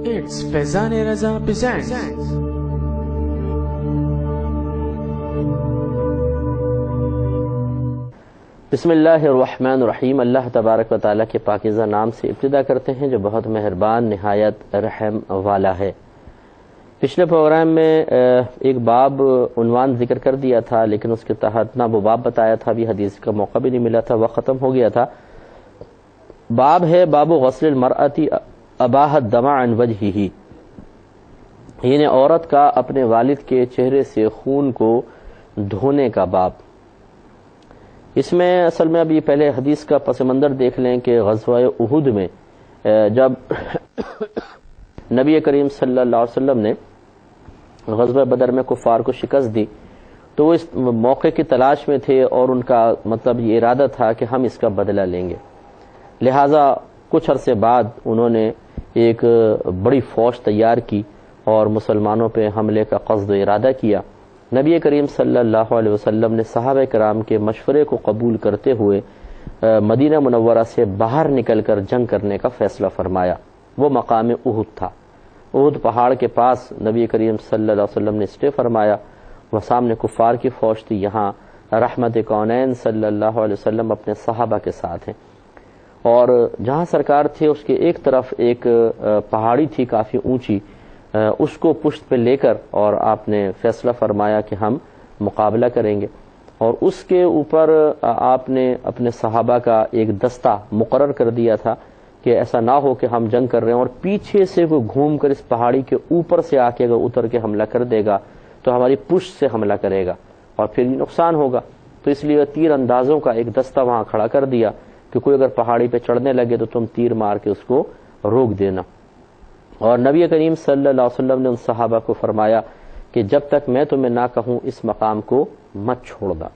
It's Faizan Raza presents. بسم اللہ الرحمن الرحیم۔ اللہ تبارک و تعالیٰ کے پاکیزہ نام سے ابتدا کرتے ہیں جو بہت مہربان نہایت رحم والا ہے۔ پچھلے پروگرام میں ایک باب عنوان ذکر کر دیا تھا، لیکن اس کے تحت نہ وہ باب بتایا تھا، ابھی حدیث کا موقع بھی نہیں ملا تھا، وقت ختم ہو گیا تھا۔ باب ہے باب غسل المرأة اباح الدم عن وجہہ، یعنی عورت کا اپنے والد کے چہرے سے خون کو دھونے کا باب۔ اس میں اصل میں ابھی پہلے حدیث کا پس منظر دیکھ لیں کہ غزوہ احد میں جب نبی کریم صلی اللہ علیہ وسلم نے غزوہ بدر میں کفار کو شکست دی تو وہ اس موقع کی تلاش میں تھے، اور ان کا مطلب یہ ارادہ تھا کہ ہم اس کا بدلہ لیں گے۔ لہٰذا کچھ عرصے بعد انہوں نے ایک بڑی فوج تیار کی اور مسلمانوں پہ حملے کا قصد و ارادہ کیا۔ نبی کریم صلی اللہ علیہ وسلم نے صحابہ کرام کے مشورے کو قبول کرتے ہوئے مدینہ منورہ سے باہر نکل کر جنگ کرنے کا فیصلہ فرمایا۔ وہ مقام احد تھا۔ احد پہاڑ کے پاس نبی کریم صلی اللہ علیہ وسلم نے اسٹے فرمایا، وہ سامنے کفار کی فوج تھی، یہاں رحمت کونین صلی اللہ علیہ وسلم اپنے صحابہ کے ساتھ ہیں، اور جہاں سرکار تھے اس کے ایک طرف ایک پہاڑی تھی کافی اونچی، اس کو پشت پہ لے کر اور آپ نے فیصلہ فرمایا کہ ہم مقابلہ کریں گے، اور اس کے اوپر آپ نے اپنے صحابہ کا ایک دستہ مقرر کر دیا تھا کہ ایسا نہ ہو کہ ہم جنگ کر رہے ہیں اور پیچھے سے کوئی گھوم کر اس پہاڑی کے اوپر سے آ کے اگر اتر کے حملہ کر دے گا تو ہماری پشت سے حملہ کرے گا اور پھر یہ نقصان ہوگا۔ تو اس لیے تیر اندازوں کا ایک دستہ وہاں کھڑا کر دیا کہ کوئی اگر پہاڑی پہ چڑھنے لگے تو تم تیر مار کے اس کو روک دینا۔ اور نبی کریم صلی اللہ علیہ وسلم نے ان صحابہ کو فرمایا کہ جب تک میں تمہیں نہ کہوں اس مقام کو مت چھوڑنا۔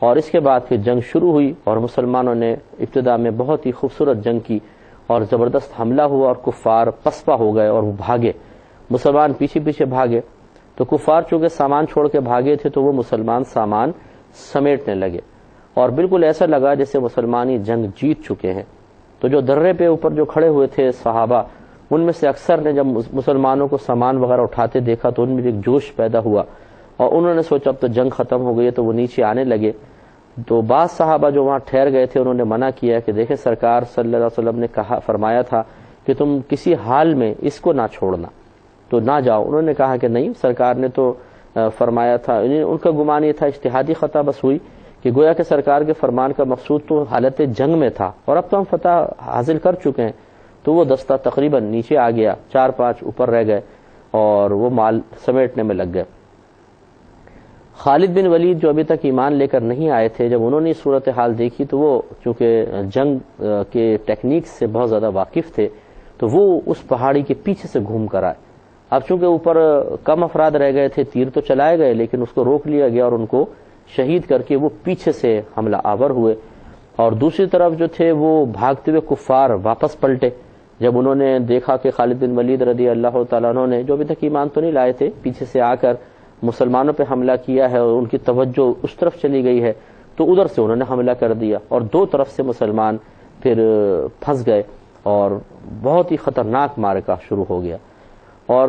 اور اس کے بعد پھر جنگ شروع ہوئی اور مسلمانوں نے ابتدا میں بہت ہی خوبصورت جنگ کی اور زبردست حملہ ہوا، اور کفار پسپا ہو گئے اور وہ بھاگے، مسلمان پیچھے پیچھے بھاگے۔ تو کفار چونکہ سامان چھوڑ کے بھاگے تھے تو وہ مسلمان سامان سمیٹنے لگے، اور بالکل ایسا لگا جیسے مسلمان ہی جنگ جیت چکے ہیں۔ تو جو درے پہ اوپر جو کھڑے ہوئے تھے صحابہ، ان میں سے اکثر نے جب مسلمانوں کو سامان وغیرہ اٹھاتے دیکھا تو ان میں ایک جوش پیدا ہوا، اور انہوں نے سوچا اب تو جنگ ختم ہو گئی ہے، تو وہ نیچے آنے لگے۔ تو بعض صحابہ جو وہاں ٹھہر گئے تھے انہوں نے منع کیا کہ دیکھیں سرکار صلی اللہ علیہ وسلم نے فرمایا تھا کہ تم کسی حال میں اس کو نہ چھوڑنا، تو نہ جاؤ۔ انہوں نے کہا کہ نہیں، سرکار نے تو فرمایا تھا۔ ان کا گمان یہ تھا، اجتہادی خطا بس ہوئی کہ گویا کہ سرکار کے فرمان کا مقصود تو حالت جنگ میں تھا اور اب تو ہم فتح حاصل کر چکے ہیں۔ تو وہ دستہ تقریباً نیچے آ گیا، 4-5 اوپر رہ گئے اور وہ مال سمیٹنے میں لگ گئے۔ خالد بن ولید جو ابھی تک ایمان لے کر نہیں آئے تھے، جب انہوں نے صورتحال دیکھی تو وہ چونکہ جنگ کے ٹیکنیک سے بہت زیادہ واقف تھے، تو وہ اس پہاڑی کے پیچھے سے گھوم کر آئے۔ اب چونکہ اوپر کم افراد رہ گئے تھے، تیر تو چلائے گئے لیکن اس کو روک لیا گیا اور ان کو شہید کر کے وہ پیچھے سے حملہ آور ہوئے، اور دوسری طرف جو تھے وہ بھاگتے ہوئے کفار واپس پلٹے جب انہوں نے دیکھا کہ خالد بن ولید رضی اللہ تعالیٰ عنہ نے، جو ابھی تک ایمان تو نہیں لائے تھے، پیچھے سے آ کر مسلمانوں پہ حملہ کیا ہے اور ان کی توجہ اس طرف چلی گئی ہے، تو ادھر سے انہوں نے حملہ کر دیا اور دو طرف سے مسلمان پھر پھنس گئے اور بہت ہی خطرناک معرکہ شروع ہو گیا۔ اور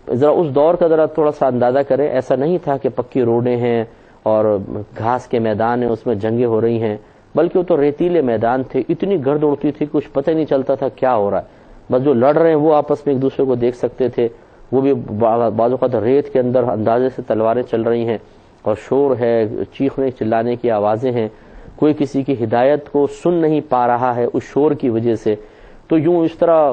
ذرا اس دور کا ذرا تھوڑا سا اندازہ کریں، ایسا نہیں تھا کہ پکی روڈیں ہیں اور گھاس کے میدان ہیں اس میں جنگیں ہو رہی ہیں، بلکہ وہ تو ریتیلے میدان تھے، اتنی گرد اڑتی تھی کچھ پتہ نہیں چلتا تھا کیا ہو رہا ہے، بس جو لڑ رہے ہیں وہ آپس میں ایک دوسرے کو دیکھ سکتے تھے، وہ بھی بعض اوقات ریت کے اندر اندازے سے تلواریں چل رہی ہیں اور شور ہے، چیخنے چلانے کی آوازیں ہیں، کوئی کسی کی ہدایت کو سن نہیں پا رہا ہے اس شور کی وجہ سے۔ تو یوں اس طرح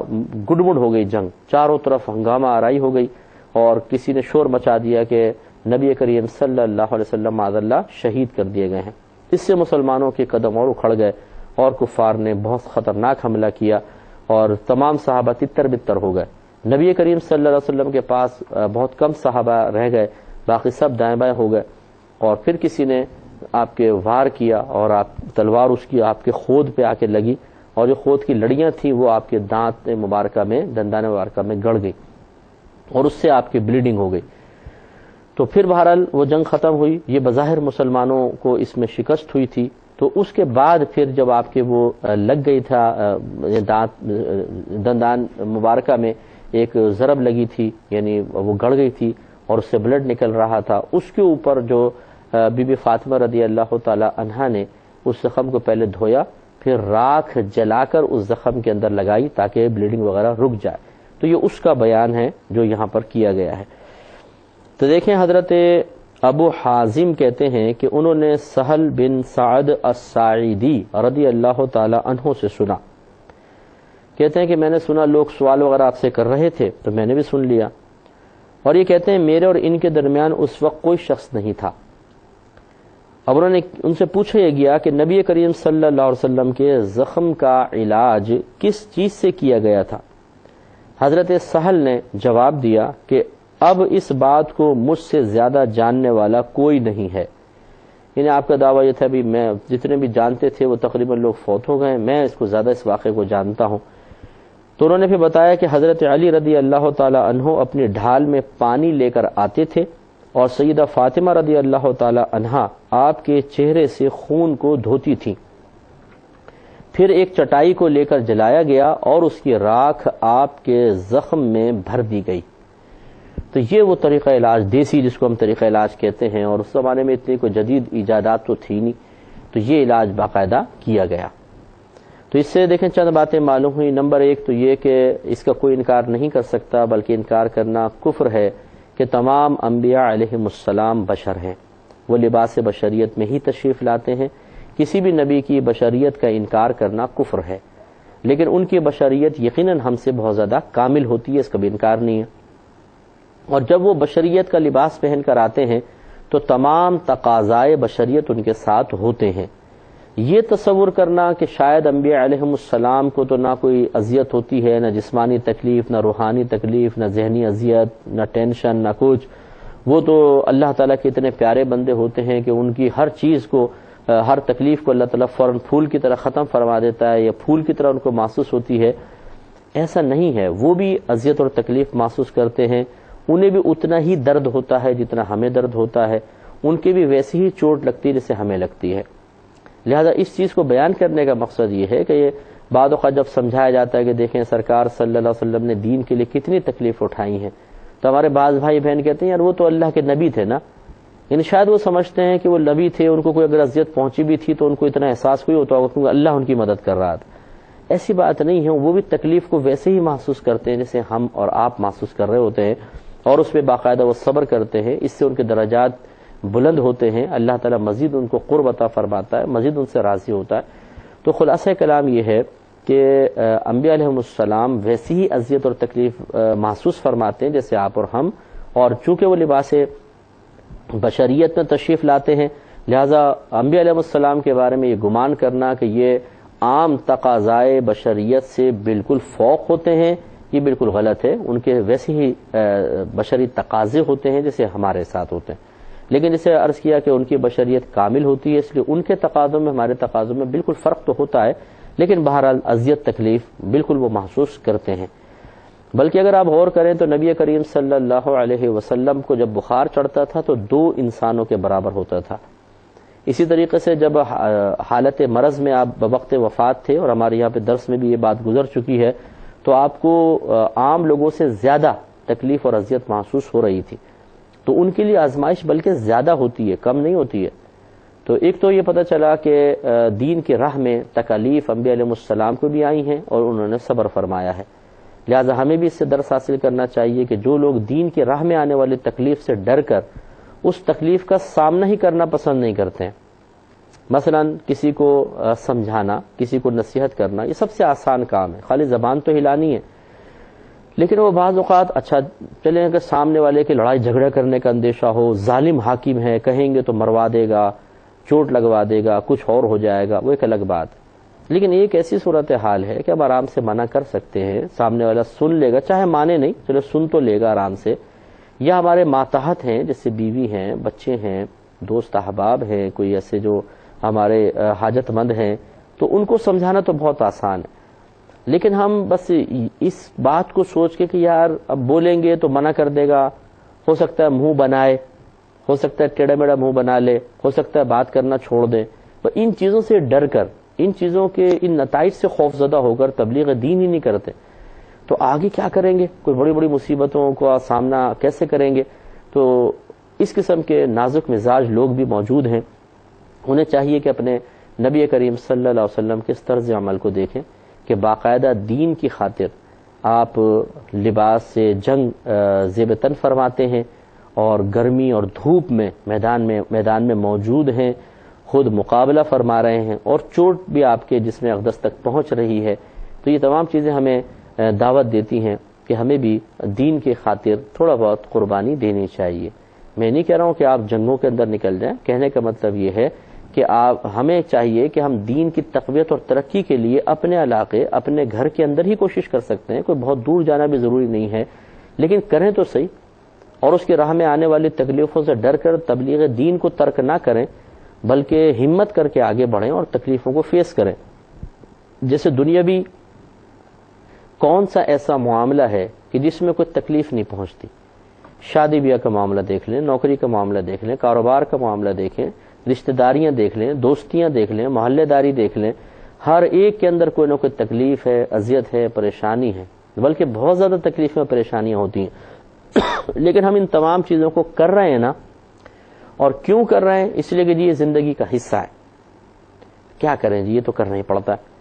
گڑبڑ ہو گئی جنگ، چاروں طرف ہنگامہ آرائی ہو گئی، اور کسی نے شور مچا دیا کہ نبی کریم صلی اللہ علیہ وسلم معاذ اللہ شہید کر دیے گئے ہیں۔ اس سے مسلمانوں کے قدم اور اکھڑ گئے اور کفار نے بہت خطرناک حملہ کیا اور تمام صحابہ تتر بتر ہو گئے۔ نبی کریم صلی اللہ علیہ وسلم کے پاس بہت کم صحابہ رہ گئے، باقی سب دائیں بائیں ہو گئے، اور پھر کسی نے آپ کے وار کیا اور تلوار اس کی آپ کے خود پہ آ کے لگی، اور جو خود کی لڑیاں تھیں وہ آپ کے دانت مبارکہ میں، دندان مبارکہ میں گڑ گئی اور اس سے آپ کی بلیڈنگ ہو گئی۔ تو پھر بہرحال وہ جنگ ختم ہوئی، یہ بظاہر مسلمانوں کو اس میں شکست ہوئی تھی۔ تو اس کے بعد پھر جب آپ کے وہ لگ گئی تھا دندان مبارکہ میں ایک ضرب لگی تھی، یعنی وہ گڑ گئی تھی اور اس سے بلڈ نکل رہا تھا، اس کے اوپر جو بی بی فاطمہ رضی اللہ تعالی عنہا نے اس زخم کو پہلے دھویا، پھر راکھ جلا کر اس زخم کے اندر لگائی تاکہ بلیڈنگ وغیرہ رک جائے. تو یہ اس کا بیان ہے جو یہاں پر کیا گیا ہے. تو دیکھیں حضرت ابو حازم کہتے ہیں کہ انہوں نے سہل بن سعد الساعدی رضی اللہ تعالی عنہ سے سنا، کہتے ہیں کہ میں نے سنا لوگ سوال وغیرہ آپ سے کر رہے تھے تو میں نے بھی سن لیا، اور یہ کہتے ہیں میرے اور ان کے درمیان اس وقت کوئی شخص نہیں تھا. اب انہوں نے ان سے پوچھا یہ گیا کہ نبی کریم صلی اللہ علیہ وسلم کے زخم کا علاج کس چیز سے کیا گیا تھا؟ حضرت سہل نے جواب دیا کہ اب اس بات کو مجھ سے زیادہ جاننے والا کوئی نہیں ہے. یعنی آپ کا دعویٰ یہ تھا بھی میں جتنے بھی جانتے تھے وہ تقریباً لوگ فوت ہو گئے، میں اس کو زیادہ اس واقعے کو جانتا ہوں. تو انہوں نے پھر بتایا کہ حضرت علی رضی اللہ تعالی عنہ اپنی ڈھال میں پانی لے کر آتے تھے اور سیدہ فاطمہ رضی اللہ تعالی عنہا آپ کے چہرے سے خون کو دھوتی تھیں. پھر ایک چٹائی کو لے کر جلایا گیا اور اس کی راکھ آپ کے زخم میں بھر دی گئی. تو یہ وہ طریقہ علاج دیسی جس کو ہم طریقہ علاج کہتے ہیں، اور اس زمانے میں اتنی کوئی جدید ایجادات تو تھی نہیں، تو یہ علاج باقاعدہ کیا گیا. تو اس سے دیکھیں چند باتیں معلوم ہوئی. نمبر ایک تو یہ کہ اس کا کوئی انکار نہیں کر سکتا، بلکہ انکار کرنا کفر ہے کہ تمام انبیاء علیہم السلام بشر ہیں، وہ لباس بشریت میں ہی تشریف لاتے ہیں. کسی بھی نبی کی بشریت کا انکار کرنا کفر ہے، لیکن ان کی بشریت یقیناً ہم سے بہت زیادہ کامل ہوتی ہے، اس کا بھی انکار نہیں ہے. اور جب وہ بشریت کا لباس پہن کر آتے ہیں تو تمام تقاضائے بشریت ان کے ساتھ ہوتے ہیں. یہ تصور کرنا کہ شاید انبیاء علیہم السلام کو تو نہ کوئی اذیت ہوتی ہے، نہ جسمانی تکلیف، نہ روحانی تکلیف، نہ ذہنی اذیت، نہ ٹینشن، نہ کچھ، وہ تو اللہ تعالیٰ کے اتنے پیارے بندے ہوتے ہیں کہ ان کی ہر چیز کو، ہر تکلیف کو اللہ تعالیٰ فوراً پھول کی طرح ختم فرما دیتا ہے، یا پھول کی طرح ان کو محسوس ہوتی ہے. ایسا نہیں ہے، وہ بھی اذیت اور تکلیف محسوس کرتے ہیں، انہیں بھی اتنا ہی درد ہوتا ہے جتنا ہمیں درد ہوتا ہے، ان کی بھی ویسی ہی چوٹ لگتی ہے جیسے ہمیں لگتی ہے. لہذا اس چیز کو بیان کرنے کا مقصد یہ ہے کہ یہ بعد اوقات جب سمجھایا جاتا ہے کہ دیکھیں سرکار صلی اللہ علیہ وسلم نے دین کے لیے کتنی تکلیف اٹھائی ہیں، تو ہمارے بعض بھائی بہن کہتے ہیں یار وہ تو اللہ کے نبی تھے نا، یعنی شاید وہ سمجھتے ہیں کہ وہ نبی تھے، ان کو کوئی اگر اذیت پہنچی بھی تھی تو ان کو اتنا احساس کوئی ہوتا ہوگا کیونکہ اللہ ان کی مدد کر رہا تھا. ایسی بات نہیں ہے، وہ بھی تکلیف کو ویسے ہی محسوس کرتے ہیں جیسے ہم اور آپ محسوس کر رہے ہوتے ہیں، اور اس پہ باقاعدہ وہ صبر کرتے ہیں. اس سے ان کے درجات بلند ہوتے ہیں، اللہ تعالیٰ مزید ان کو قرب عطا فرماتا ہے، مزید ان سے راضی ہوتا ہے. تو خلاصہ کلام یہ ہے کہ انبیاء علیہم السلام ویسی ہی اذیت اور تکلیف محسوس فرماتے ہیں جیسے آپ اور ہم، اور چونکہ وہ لباس بشریت میں تشریف لاتے ہیں، لہذا انبیاء علیہ السلام کے بارے میں یہ گمان کرنا کہ یہ عام تقاضائے بشریت سے بالکل فوق ہوتے ہیں، یہ بالکل غلط ہے. ان کے ویسے ہی بشری تقاضے ہوتے ہیں جیسے ہمارے ساتھ ہوتے ہیں، لیکن جسے عرض کیا کہ ان کی بشریت کامل ہوتی ہے، اس لیے ان کے تقاضوں میں ہمارے تقاضوں میں بالکل فرق تو ہوتا ہے، لیکن بہرحال اذیت تکلیف بالکل وہ محسوس کرتے ہیں. بلکہ اگر آپ غور کریں تو نبی کریم صلی اللہ علیہ وسلم کو جب بخار چڑھتا تھا تو 2 انسانوں کے برابر ہوتا تھا. اسی طریقے سے جب حالت مرض میں آپ بوقت وفات تھے، اور ہمارے یہاں پہ درس میں بھی یہ بات گزر چکی ہے، تو آپ کو عام لوگوں سے زیادہ تکلیف اور اذیت محسوس ہو رہی تھی. تو ان کے لیے آزمائش بلکہ زیادہ ہوتی ہے، کم نہیں ہوتی ہے. تو ایک تو یہ پتہ چلا کہ دین کی راہ میں تکالیف انبیاء علیہ السلام کو بھی آئی ہیں اور انہوں نے صبر فرمایا ہے. لہٰذا ہمیں بھی اس سے درس حاصل کرنا چاہیے کہ جو لوگ دین کی راہ میں آنے والی تکلیف سے ڈر کر اس تکلیف کا سامنا ہی کرنا پسند نہیں کرتے ہیں، مثلا کسی کو سمجھانا، کسی کو نصیحت کرنا، یہ سب سے آسان کام ہے، خالی زبان تو ہلانی ہے. لیکن وہ بعض اوقات اچھا چلیں اگر سامنے والے کی لڑائی جھگڑا کرنے کا اندیشہ ہو، ظالم حاکم ہے، کہیں گے تو مروا دے گا، چوٹ لگوا دے گا، کچھ اور ہو جائے گا، وہ ایک الگ بات. لیکن ایک ایسی صورتحال ہے کہ اب آرام سے منع کر سکتے ہیں، سامنے والا سن لے گا، چاہے مانے نہیں، چلو سن تو لے گا آرام سے. یا ہمارے ماتحت ہیں جیسے بیوی ہیں، بچے ہیں، دوست احباب ہیں، کوئی ایسے جو ہمارے حاجت مند ہیں، تو ان کو سمجھانا تو بہت آسان ہے. لیکن ہم بس اس بات کو سوچ کے کہ یار اب بولیں گے تو منع کر دے گا، ہو سکتا ہے منہ بنائے، ہو سکتا ہے ٹیڑھا میڑھا منہ بنا لے، ہو سکتا ہے بات کرنا چھوڑ دے، تو ان چیزوں سے ڈر کر، ان چیزوں کے ان نتائج سے خوف زدہ ہو کر تبلیغ دین ہی نہیں کرتے. تو آگے کیا کریں گے، کوئی بڑی بڑی مصیبتوں کا سامنا کیسے کریں گے. تو اس قسم کے نازک مزاج لوگ بھی موجود ہیں. انہیں چاہیے کہ اپنے نبی کریم صلی اللہ علیہ وسلم کے اس طرز عمل کو دیکھیں کہ باقاعدہ دین کی خاطر آپ لباس سے جنگ زیب تن فرماتے ہیں اور گرمی اور دھوپ میں میدان میں موجود ہیں، خود مقابلہ فرما رہے ہیں اور چوٹ بھی آپ کے جسم اقدس تک پہنچ رہی ہے. تو یہ تمام چیزیں ہمیں دعوت دیتی ہیں کہ ہمیں بھی دین کی خاطر تھوڑا بہت قربانی دینی چاہیے. میں نہیں کہہ رہا ہوں کہ آپ جنگوں کے اندر نکل جائیں، کہنے کا مطلب یہ ہے کہ ہمیں چاہیے کہ ہم دین کی تقویت اور ترقی کے لیے اپنے علاقے اپنے گھر کے اندر ہی کوشش کر سکتے ہیں. کوئی بہت دور جانا بھی ضروری نہیں ہے، لیکن کریں تو صحیح، اور اس کی راہ میں آنے والی تکلیفوں سے ڈر کر تبلیغ دین کو ترک نہ کریں، بلکہ ہمت کر کے آگے بڑھیں اور تکلیفوں کو فیس کریں. جیسے دنیاوی کون سا ایسا معاملہ ہے کہ جس میں کوئی تکلیف نہیں پہنچتی؟ شادی بیاہ کا معاملہ دیکھ لیں، نوکری کا معاملہ دیکھ لیں، کاروبار کا معاملہ دیکھیں، رشتہ داریاں دیکھ لیں، دوستیاں دیکھ لیں، محلے داری دیکھ لیں، ہر ایک کے اندر کوئی نہ کوئی تکلیف ہے، اذیت ہے، پریشانی ہے، بلکہ بہت زیادہ تکلیفیں اور پریشانیاں ہوتی ہیں. لیکن ہم ان تمام چیزوں کو کر رہے ہیں نا، اور کیوں کر رہے ہیں؟ اس لیے کہ جی یہ زندگی کا حصہ ہے. کیا کریں جی، یہ تو کرنا ہی پڑتا ہے.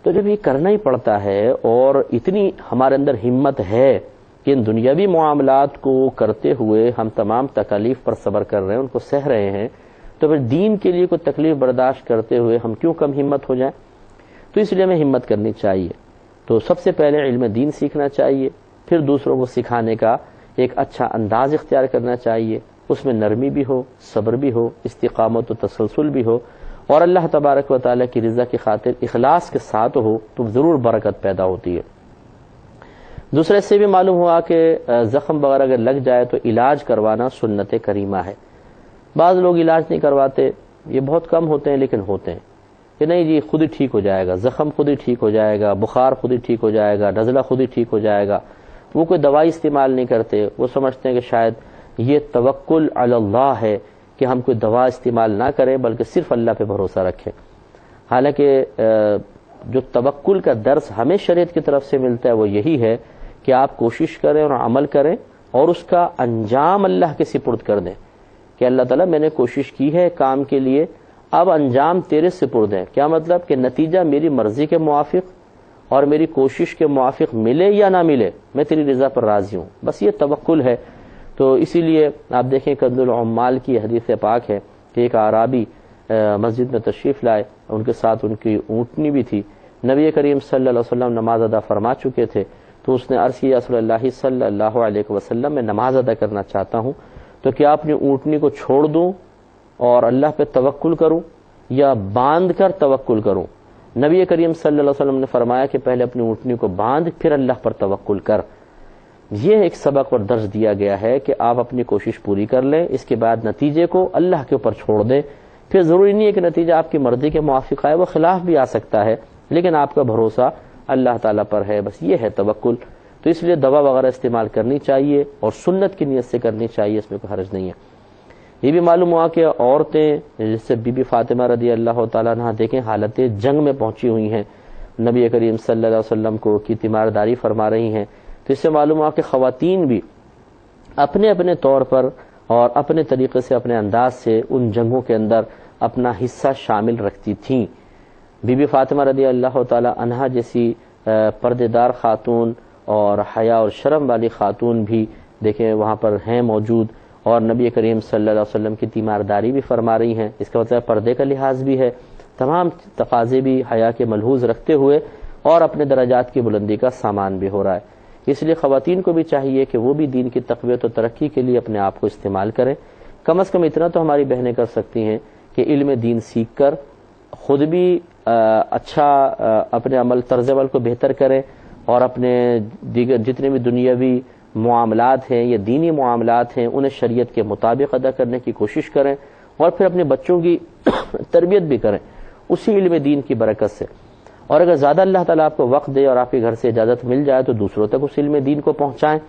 تو جب یہ کرنا ہی پڑتا ہے اور اتنی ہمارے اندر ہمت ہے کہ ان دنیاوی معاملات کو کرتے ہوئے ہم تمام تکالیف پر صبر کر رہے ہیں، ان کو سہ رہے ہیں، تو پھر دین کے لیے کوئی تکلیف برداشت کرتے ہوئے ہم کیوں کم ہمت ہو جائیں؟ تو اس لیے ہمیں ہمت کرنی چاہیے. تو سب سے پہلے علم دین سیکھنا چاہیے، پھر دوسروں کو سکھانے کا ایک اچھا انداز اختیار کرنا چاہیے، اس میں نرمی بھی ہو، صبر بھی ہو، استقامت و تسلسل بھی ہو، اور اللہ تبارک و تعالیٰ کی رضا کی خاطر اخلاص کے ساتھ ہو، تو ضرور برکت پیدا ہوتی ہے. دوسرے سے بھی معلوم ہوا کہ زخم وغیرہ اگر لگ جائے تو علاج کروانا سنت کریمہ ہے. بعض لوگ علاج نہیں کرواتے، یہ بہت کم ہوتے ہیں لیکن ہوتے ہیں، کہ نہیں جی خود ہی ٹھیک ہو جائے گا، زخم خود ہی ٹھیک ہو جائے گا، بخار خود ہی ٹھیک ہو جائے گا، نزلہ خود ہی ٹھیک ہو جائے گا. وہ کوئی دوائی استعمال نہیں کرتے، وہ سمجھتے ہیں کہ شاید یہ توکل علی اللہ ہے کہ ہم کوئی دوا استعمال نہ کریں بلکہ صرف اللہ پہ بھروسہ رکھیں. حالانکہ جو توکل کا درس ہمیں شریعت کی طرف سے ملتا ہے وہ یہی ہے کہ آپ کوشش کریں اور عمل کریں اور اس کا انجام اللہ کے سپرد کر دیں کہ اللہ تعالیٰ میں نے کوشش کی ہے کام کے لیے، اب انجام تیرے سپرد ہے. کیا مطلب؟ کہ نتیجہ میری مرضی کے موافق اور میری کوشش کے موافق ملے یا نہ ملے، میں تیری رضا پر راضی ہوں. بس یہ توکل ہے. تو اسی لیے آپ دیکھیں کنز العمال کی حدیث پاک ہے کہ ایک اعرابی مسجد میں تشریف لائے، ان کے ساتھ ان کی اونٹنی بھی تھی. نبی کریم صلی اللہ علیہ وسلم نماز ادا فرما چکے تھے، تو اس نے عرض کیا رسول اللہ صلی اللہ علیہ وسلم میں نماز ادا کرنا چاہتا ہوں، تو کیا اپنی اونٹنی کو چھوڑ دوں اور اللہ پہ توکل کروں یا باندھ کر توکل کروں؟ نبی کریم صلی اللہ علیہ وسلم نے فرمایا کہ پہلے اپنی اونٹنی کو باندھ پھر اللہ پر توکل کر. یہ ایک سبق اور درس دیا گیا ہے کہ آپ اپنی کوشش پوری کر لیں، اس کے بعد نتیجے کو اللہ کے اوپر چھوڑ دیں. پھر ضروری نہیں ہے کہ نتیجہ آپ کی مرضی کے موافق آئے، وہ خلاف بھی آ سکتا ہے، لیکن آپ کا بھروسہ اللہ تعالیٰ پر ہے. بس یہ ہے توکل. تو اس لیے دوا وغیرہ استعمال کرنی چاہیے اور سنت کی نیت سے کرنی چاہیے، اس میں کوئی حرج نہیں ہے. یہ بھی معلوم ہوا کہ عورتیں جس سے بی بی فاطمہ رضی اللہ تعالیٰ عنہ دیکھیں حالت جنگ میں پہنچی ہوئی ہیں، نبی کریم صلی اللہ علیہ وسلم کو کی تیمارداری فرما رہی ہیں. تو اس سے معلوم ہوا کہ خواتین بھی اپنے اپنے طور پر اور اپنے طریقے سے اپنے انداز سے ان جنگوں کے اندر اپنا حصہ شامل رکھتی تھیں. بی بی فاطمہ رضی اللہ تعالیٰ عنہا جیسی پردے دار خاتون اور حیا اور شرم والی خاتون بھی دیکھیں وہاں پر ہیں موجود، اور نبی کریم صلی اللہ علیہ وسلم کی تیمارداری بھی فرما رہی ہیں. اس کا مطلب پردے کا لحاظ بھی ہے، تمام تقاضے بھی حیا کے ملحوظ رکھتے ہوئے اور اپنے درجات کی بلندی کا سامان بھی ہو رہا ہے. اس لیے خواتین کو بھی چاہیے کہ وہ بھی دین کی تقویت و ترقی کے لیے اپنے آپ کو استعمال کریں. کم از کم اتنا تو ہماری بہنیں کر سکتی ہیں کہ علم دین سیکھ کر خود بھی اچھا اپنے طرز عمل کو بہتر کریں اور اپنے دیگر جتنے بھی دنیاوی معاملات ہیں یا دینی معاملات ہیں انہیں شریعت کے مطابق ادا کرنے کی کوشش کریں، اور پھر اپنے بچوں کی تربیت بھی کریں اسی علم دین کی برکت سے. اور اگر زیادہ اللہ تعالیٰ آپ کو وقت دے اور آپ کے گھر سے اجازت مل جائے تو دوسروں تک اس علم دین کو پہنچائیں.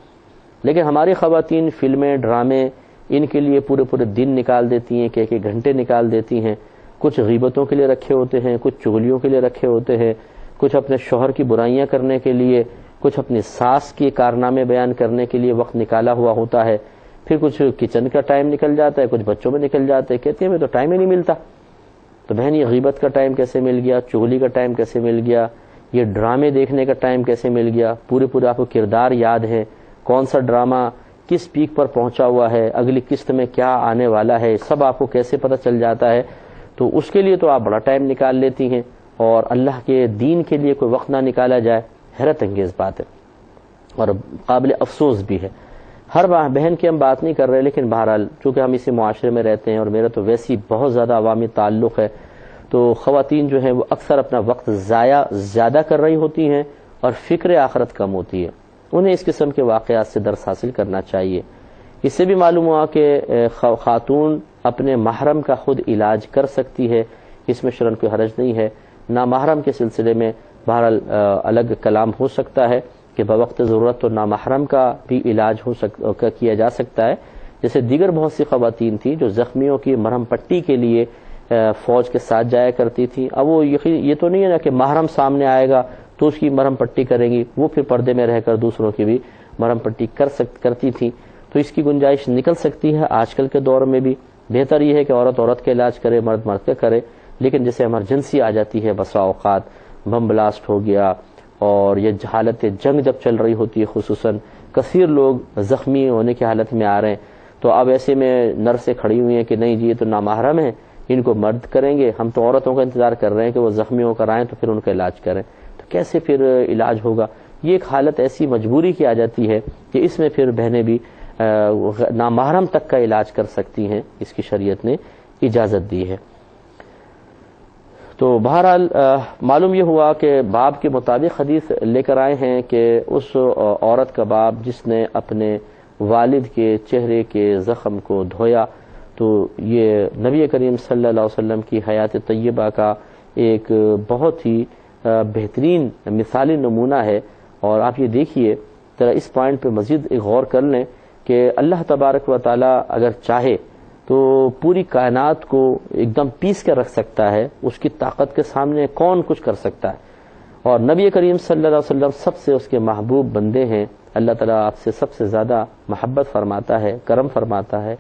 لیکن ہماری خواتین فلمیں، ڈرامے ان کے لیے پورے پورے دن نکال دیتی ہیں، کہ ایک گھنٹے نکال دیتی ہیں. کچھ غیبتوں کے لیے رکھے ہوتے ہیں، کچھ چغلیوں کے لیے رکھے ہوتے ہیں، کچھ اپنے شوہر کی برائیاں کرنے کے لیے، کچھ اپنی ساس کے کارنامے بیان کرنے کے لیے وقت نکالا ہوا ہوتا ہے، پھر کچھ کچن کا ٹائم نکل جاتا ہے، کچھ بچوں میں نکل جاتا ہے، کہتے ہیں ہمیں تو ٹائم ہی نہیں ملتا۔ تو بہن یہ غیبت کا ٹائم کیسے مل گیا، چغلی کا ٹائم کیسے مل گیا، یہ ڈرامے دیکھنے کا ٹائم کیسے مل گیا، پورے آپ کو کردار یاد ہے، کون سا ڈرامہ کس پیک پر پہنچا ہوا ہے، اگلی قسط میں کیا آنے والا ہے، سب آپ کو کیسے پتہ چل جاتا ہے۔ تو اس کے لیے تو آپ بڑا ٹائم نکال لیتی ہیں، اور اللہ کے دین کے لیے کوئی وقت نہ نکالا جائے، حیرت انگیز بات ہے اور قابل افسوس بھی ہے۔ ہر بہن کی ہم بات نہیں کر رہے، لیکن بہرحال چونکہ ہم اسی معاشرے میں رہتے ہیں اور میرا تو ویسی بہت زیادہ عوامی تعلق ہے، تو خواتین جو ہیں وہ اکثر اپنا وقت ضائع زیادہ کر رہی ہوتی ہیں اور فکر آخرت کم ہوتی ہے۔ انہیں اس قسم کے واقعات سے درس حاصل کرنا چاہیے۔ اس سے بھی معلوم ہوا کہ خاتون اپنے محرم کا خود علاج کر سکتی ہے، اس میں شرعاً کوئی حرج نہیں ہے۔ نامحرم کے سلسلے میں بہرحال الگ کلام ہو سکتا ہے کہ بوقت ضرورت تو نامحرم کا بھی علاج کیا جا سکتا ہے، جیسے دیگر بہت سی خواتین تھیں جو زخمیوں کی مرہم پٹی کے لیے فوج کے ساتھ جایا کرتی تھی۔ اب وہ یہ تو نہیں ہے نا کہ محرم سامنے آئے گا تو اس کی مرہم پٹی کریں گی، وہ پھر پردے میں رہ کر دوسروں کی بھی مرہم پٹی کرتی تھی، تو اس کی گنجائش نکل سکتی ہے آج کل کے دور میں بھی۔ بہتر یہ ہے کہ عورت کا علاج کرے، مرد کا کرے، لیکن جیسے ایمرجنسی آ جاتی ہے بسا اوقات، بم بلاسٹ ہو گیا اور یہ حالت جنگ جب چل رہی ہوتی ہے، خصوصاً کثیر لوگ زخمی ہونے کی حالت میں آ رہے ہیں، تو اب ایسے میں نرسیں کھڑی ہوئی ہیں کہ نہیں جی یہ تو نامحرم ہے، ان کو مرد کریں گے، ہم تو عورتوں کا انتظار کر رہے ہیں کہ وہ زخمیوں کا آئیں تو پھر ان کا علاج کریں، تو کیسے پھر علاج ہوگا؟ یہ ایک حالت ایسی مجبوری کی آ جاتی ہے کہ اس میں پھر بہنیں بھی نامحرم تک کا علاج کر سکتی ہیں، اس کی شریعت نے اجازت دی ہے۔ تو بہرحال معلوم یہ ہوا کہ باب کے مطابق حدیث لے کر آئے ہیں کہ اس عورت کا باب جس نے اپنے والد کے چہرے کے زخم کو دھویا، تو یہ نبی کریم صلی اللہ علیہ وسلم کی حیات طیبہ کا ایک بہت ہی بہترین مثالی نمونہ ہے۔ اور آپ یہ دیکھیے ذرا اس پوائنٹ پہ مزید ایک غور کر لیں کہ اللہ تبارک و تعالی اگر چاہے تو پوری کائنات کو ایک دم پیس کر رکھ سکتا ہے، اس کی طاقت کے سامنے کون کچھ کر سکتا ہے۔ اور نبی کریم صلی اللہ علیہ وسلم سب سے اس کے محبوب بندے ہیں، اللہ تعالیٰ آپ سے سب سے زیادہ محبت فرماتا ہے، کرم فرماتا ہے،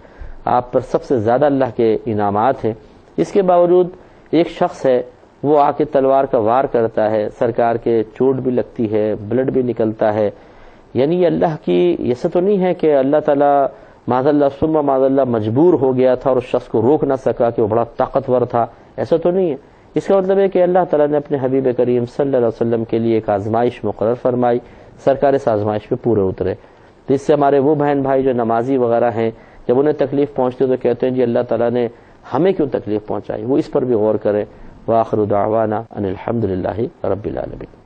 آپ پر سب سے زیادہ اللہ کے انعامات ہیں۔ اس کے باوجود ایک شخص ہے وہ آ کے تلوار کا وار کرتا ہے، سرکار کے چوٹ بھی لگتی ہے، بلڈ بھی نکلتا ہے، یعنی یہ اللہ کی ایسا تو نہیں ہے کہ اللہ تعالیٰ معاذ اللہ ثم معاذ اللہ مجبور ہو گیا تھا اور اس شخص کو روک نہ سکا کہ وہ بڑا طاقتور تھا، ایسا تو نہیں ہے۔ اس کا مطلب ہے کہ اللہ تعالیٰ نے اپنے حبیب کریم صلی اللہ علیہ وسلم کے لیے ایک آزمائش مقرر فرمائی، سرکار اس آزمائش پہ پورے اترے۔ تو اس سے ہمارے وہ بہن بھائی جو نمازی وغیرہ ہیں، جب انہیں تکلیف پہنچتی تو کہتے ہیں جی اللہ تعالیٰ نے ہمیں کیوں تکلیف پہنچائی، وہ اس پر بھی غور کریں۔ وآخر دعوانا ان الحمد للہ رب العالمین۔